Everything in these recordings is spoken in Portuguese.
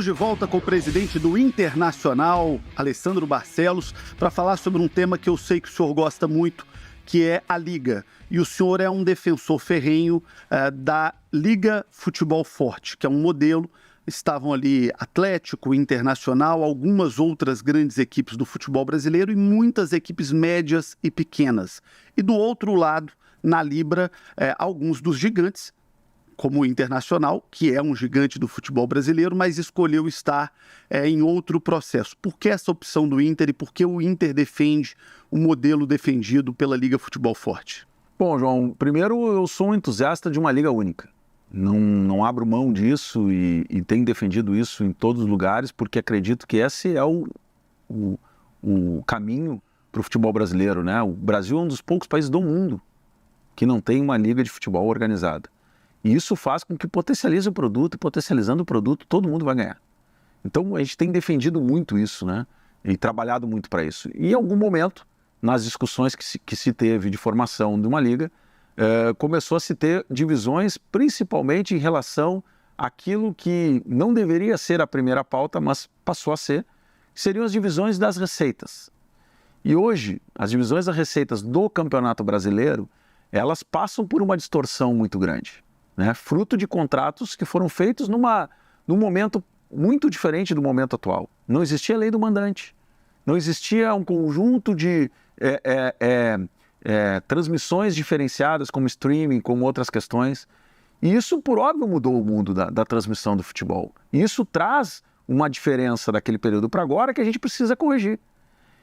De volta com o presidente do Internacional, Alessandro Barcelos, para falar sobre um tema que eu sei que o senhor gosta muito, que é a Liga. E o senhor é um defensor ferrenho da Liga Futebol Forte, que é um modelo. Estavam ali Atlético, Internacional, algumas outras grandes equipes do futebol brasileiro e muitas equipes médias e pequenas. E do outro lado, na Libra, alguns dos gigantes, como o Internacional, que é um gigante do futebol brasileiro, mas escolheu estar em outro processo. Por que essa opção do Inter e por que o Inter defende o modelo defendido pela Liga Futebol Forte? Bom, João, primeiro eu sou um entusiasta de uma liga única. Não abro mão disso e tenho defendido isso em todos os lugares, porque acredito que esse é o caminho para o futebol brasileiro, né? O Brasil é um dos poucos países do mundo que não tem uma liga de futebol organizada. E isso faz com que potencialize o produto, e potencializando o produto, todo mundo vai ganhar. Então, a gente tem defendido muito isso, né? E trabalhado muito para isso. E em algum momento, nas discussões que se teve de formação de uma liga, começou a se ter divisões, principalmente em relação àquilo que não deveria ser a primeira pauta, mas passou a ser, que seriam as divisões das receitas. E hoje, as divisões das receitas do Campeonato Brasileiro, elas passam por uma distorção muito grande. Né, fruto de contratos que foram feitos num momento muito diferente do momento atual. Não existia a lei do mandante, não existia um conjunto de transmissões diferenciadas como streaming, como outras questões. E isso, por óbvio, mudou o mundo da transmissão do futebol. E isso traz uma diferença daquele período para agora que a gente precisa corrigir.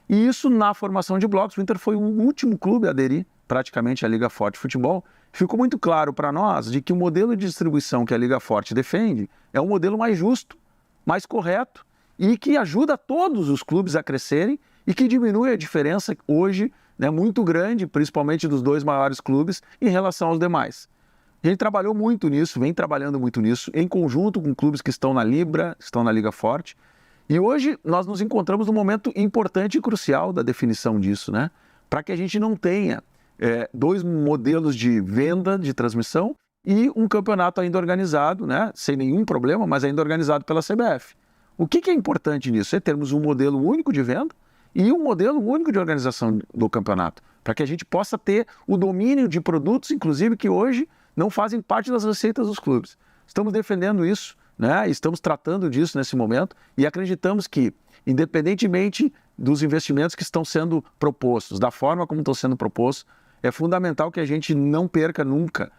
E isso, na formação de blocos, o Inter foi o último clube a aderir praticamente à Liga Forte Futebol. Ficou muito claro para nós de que o modelo de distribuição que a Liga Forte defende é um modelo mais justo, mais correto e que ajuda todos os clubes a crescerem e que diminui a diferença hoje, né, muito grande, principalmente dos dois maiores clubes, em relação aos demais. A gente trabalhou muito nisso, vem trabalhando muito nisso, em conjunto com clubes que estão na Libra, estão na Liga Forte. E hoje nós nos encontramos num momento importante e crucial da definição disso, né? Para que a gente não tenha dois modelos de venda, de transmissão e um campeonato ainda organizado, né? Sem nenhum problema, mas ainda organizado pela CBF. O que é importante nisso? É termos um modelo único de venda e um modelo único de organização do campeonato, para que a gente possa ter o domínio de produtos, inclusive, que hoje não fazem parte das receitas dos clubes. Estamos defendendo isso, né? Estamos tratando disso nesse momento e acreditamos que, independentemente dos investimentos que estão sendo propostos, da forma como estão sendo propostos, é fundamental que a gente não perca nunca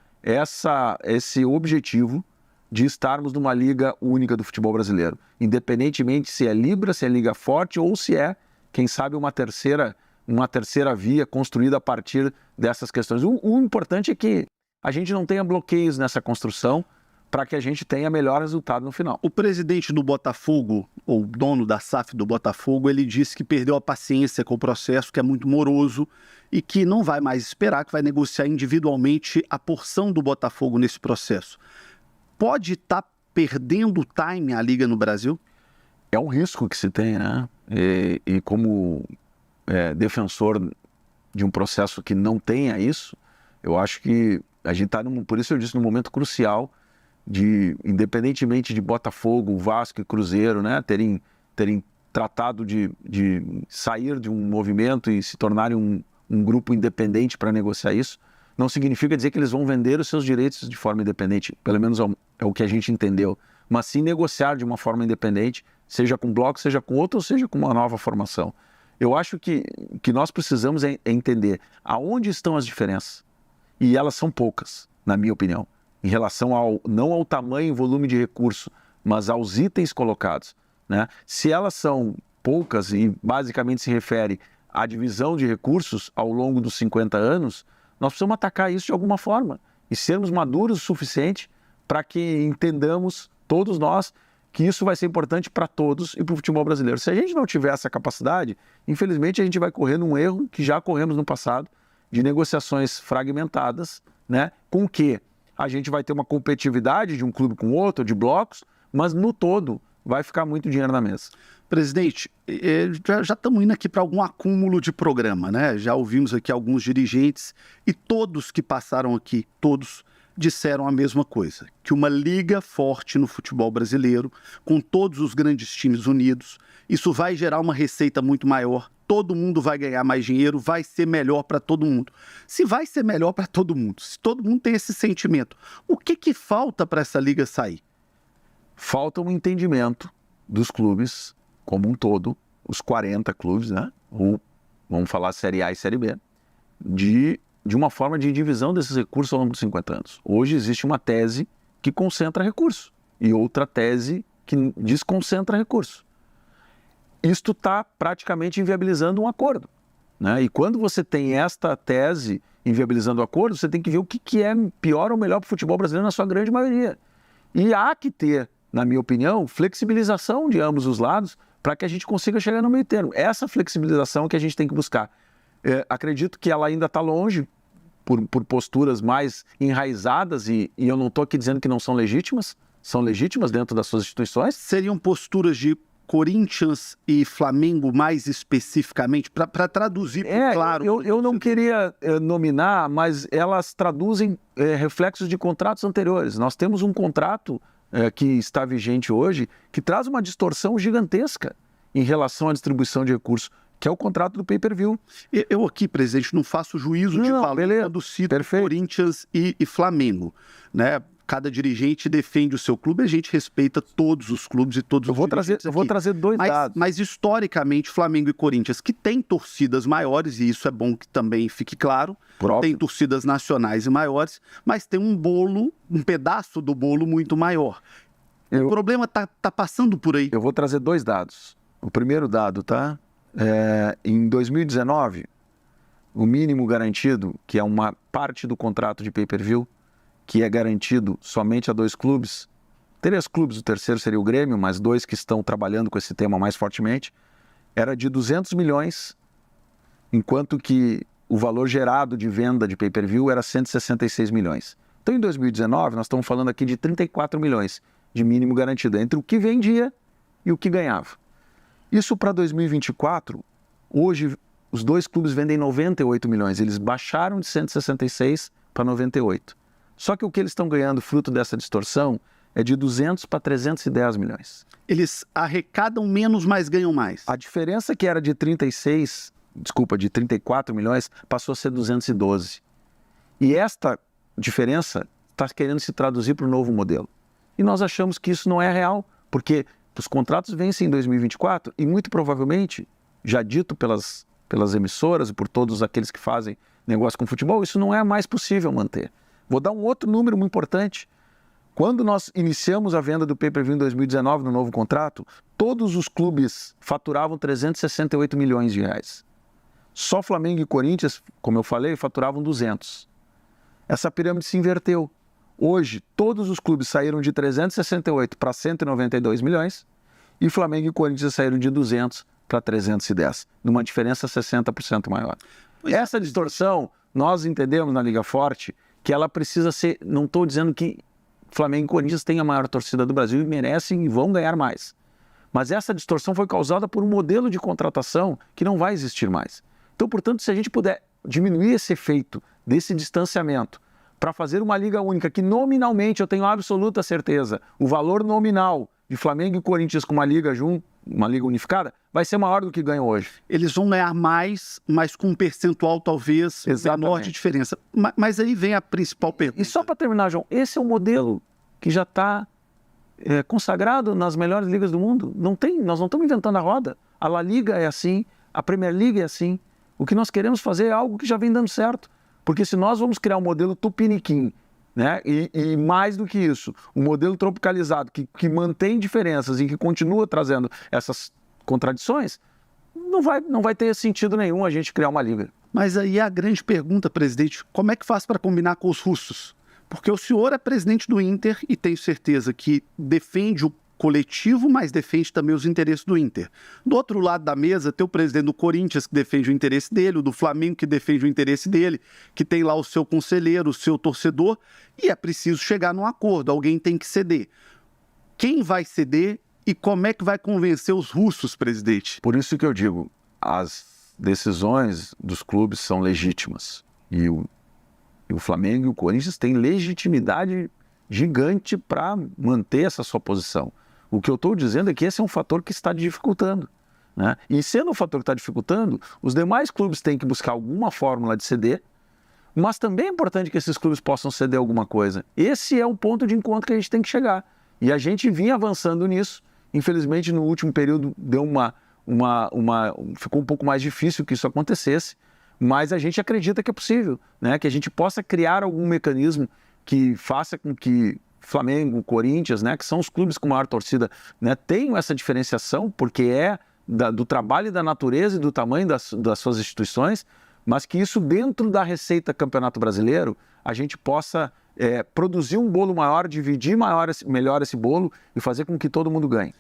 esse objetivo de estarmos numa liga única do futebol brasileiro, independentemente se é Libra, se é Liga Forte ou se é, quem sabe, uma terceira via construída a partir dessas questões. O importante é que a gente não tenha bloqueios nessa construção para que a gente tenha melhor resultado no final. O presidente do Botafogo, ou dono da SAF do Botafogo, ele disse que perdeu a paciência com o processo, que é muito moroso e que não vai mais esperar, que vai negociar individualmente a porção do Botafogo nesse processo. Pode estar perdendo o time a Liga no Brasil? É um risco que se tem, né? E como defensor de um processo que não tenha isso, eu acho que a gente está, por isso eu disse, num momento crucial independentemente de Botafogo, Vasco e Cruzeiro, né, terem tratado de sair de um movimento e se tornarem um grupo independente para negociar isso, não significa dizer que eles vão vender os seus direitos de forma independente, pelo menos é o que a gente entendeu, mas sim negociar de uma forma independente, seja com bloco, seja com outro, ou seja com uma nova formação. Eu acho que nós precisamos entender aonde estão as diferenças, e elas são poucas, na minha opinião, em relação não ao tamanho e volume de recurso, mas aos itens colocados, né? Se elas são poucas e basicamente se refere à divisão de recursos ao longo dos 50 anos, nós precisamos atacar isso de alguma forma e sermos maduros o suficiente para que entendamos, todos nós, que isso vai ser importante para todos e para o futebol brasileiro. Se a gente não tiver essa capacidade, infelizmente a gente vai correr num erro que já corremos no passado, de negociações fragmentadas, né? Com o quê? A gente vai ter uma competitividade de um clube com outro, de blocos, mas no todo vai ficar muito dinheiro na mesa. Presidente, já estamos indo aqui para algum acúmulo de programa, né? Já ouvimos aqui alguns dirigentes e todos que passaram aqui, todos disseram a mesma coisa, que uma liga forte no futebol brasileiro, com todos os grandes times unidos, isso vai gerar uma receita muito maior, todo mundo vai ganhar mais dinheiro, vai ser melhor para todo mundo. Se vai ser melhor para todo mundo, se todo mundo tem esse sentimento, o que falta para essa liga sair? Falta um entendimento dos clubes como um todo, os 40 clubes, né? Ou vamos falar Série A e Série B, de uma forma de divisão desses recursos ao longo dos 50 anos. Hoje existe uma tese que concentra recursos e outra tese que desconcentra recursos. Isto está praticamente inviabilizando um acordo, né? E quando você tem esta tese inviabilizando o acordo, você tem que ver o que é pior ou melhor para o futebol brasileiro na sua grande maioria. E há que ter, na minha opinião, flexibilização de ambos os lados para que a gente consiga chegar no meio termo. Essa flexibilização que a gente tem que buscar. Acredito que ela ainda está longe por posturas mais enraizadas e eu não estou aqui dizendo que não são legítimas dentro das suas instituições. Seriam posturas de Corinthians e Flamengo mais especificamente, para traduzir claro? Eu não queria nominar, mas elas traduzem reflexos de contratos anteriores. Nós temos um contrato que está vigente hoje que traz uma distorção gigantesca em relação à distribuição de recursos, que é o contrato do pay-per-view. Eu aqui, presidente, não faço juízo de valor quando cito Corinthians e Flamengo, né? Cada dirigente defende o seu clube, a gente respeita todos os clubes e todos os dirigentes. Eu vou trazer dois dados. Mas historicamente, Flamengo e Corinthians, que têm torcidas maiores, e isso é bom que também fique claro, tem torcidas nacionais e maiores, mas tem um pedaço do bolo muito maior. O problema tá passando por aí. Eu vou trazer dois dados. O primeiro dado, tá? Em 2019, o mínimo garantido, que é uma parte do contrato de pay-per-view, que é garantido somente a 2 clubes, 3 clubes, o terceiro seria o Grêmio, mas 2 que estão trabalhando com esse tema mais fortemente, era de 200 milhões, enquanto que o valor gerado de venda de pay-per-view era 166 milhões. Então, em 2019, nós estamos falando aqui de 34 milhões de mínimo garantido, entre o que vendia e o que ganhava. Isso para 2024, hoje os 2 clubes vendem 98 milhões, eles baixaram de 166 para 98. Só que o que eles estão ganhando fruto dessa distorção é de 200 para 310 milhões. Eles arrecadam menos, mas ganham mais. A diferença que era de 34 milhões, passou a ser 212. E esta diferença está querendo se traduzir para o novo modelo. E nós achamos que isso não é real, porque os contratos vencem em 2024 e muito provavelmente, já dito pelas emissoras e por todos aqueles que fazem negócio com futebol, isso não é mais possível manter. Vou dar um outro número muito importante. Quando nós iniciamos a venda do pay-per-view em 2019, no novo contrato, todos os clubes faturavam 368 milhões de reais. Só Flamengo e Corinthians, como eu falei, faturavam 200. Essa pirâmide se inverteu. Hoje, todos os clubes saíram de 368 para 192 milhões e Flamengo e Corinthians saíram de 200 para 310, numa diferença 60% maior. Essa distorção, nós entendemos na Liga Forte que ela precisa ser, não estou dizendo que Flamengo e Corinthians têm a maior torcida do Brasil e merecem e vão ganhar mais. Mas essa distorção foi causada por um modelo de contratação que não vai existir mais. Então, portanto, se a gente puder diminuir esse efeito desse distanciamento para fazer uma liga única que nominalmente, eu tenho absoluta certeza, o valor nominal de Flamengo e Corinthians com uma liga unificada, vai ser maior do que ganham hoje. Eles vão ganhar mais, mas com um percentual talvez menor de diferença. Mas aí vem a principal pergunta. E só para terminar, João, esse é um modelo que já está consagrado nas melhores ligas do mundo. Nós não estamos inventando a roda. A La Liga é assim, a Premier League é assim. O que nós queremos fazer é algo que já vem dando certo. Porque se nós vamos criar um modelo tupiniquim, né? E mais do que isso, um modelo tropicalizado que mantém diferenças e que continua trazendo essas contradições, não vai ter sentido nenhum a gente criar uma liga. Mas aí a grande pergunta, presidente, como é que faz para combinar com os russos? Porque o senhor é presidente do Inter e tenho certeza que defende o coletivo, mas defende também os interesses do Inter. Do outro lado da mesa, tem o presidente do Corinthians que defende o interesse dele, o do Flamengo que defende o interesse dele, que tem lá o seu conselheiro, o seu torcedor, e é preciso chegar num acordo, alguém tem que ceder. Quem vai ceder e como é que vai convencer os russos, presidente? Por isso que eu digo, as decisões dos clubes são legítimas e E o Flamengo e o Corinthians têm legitimidade gigante para manter essa sua posição. O que eu estou dizendo é que esse é um fator que está dificultando, né? E sendo um fator que está dificultando, os demais clubes têm que buscar alguma fórmula de ceder, mas também é importante que esses clubes possam ceder alguma coisa. Esse é o ponto de encontro que a gente tem que chegar. E a gente vinha avançando nisso. Infelizmente, no último período, deu ficou um pouco mais difícil que isso acontecesse, mas a gente acredita que é possível, né? Que a gente possa criar algum mecanismo que faça com que Flamengo, Corinthians, né, que são os clubes com maior torcida, né, tenham essa diferenciação, porque é do trabalho e da natureza e do tamanho das suas instituições, mas que isso dentro da receita Campeonato Brasileiro, a gente possa produzir um bolo maior, dividir melhor esse bolo e fazer com que todo mundo ganhe.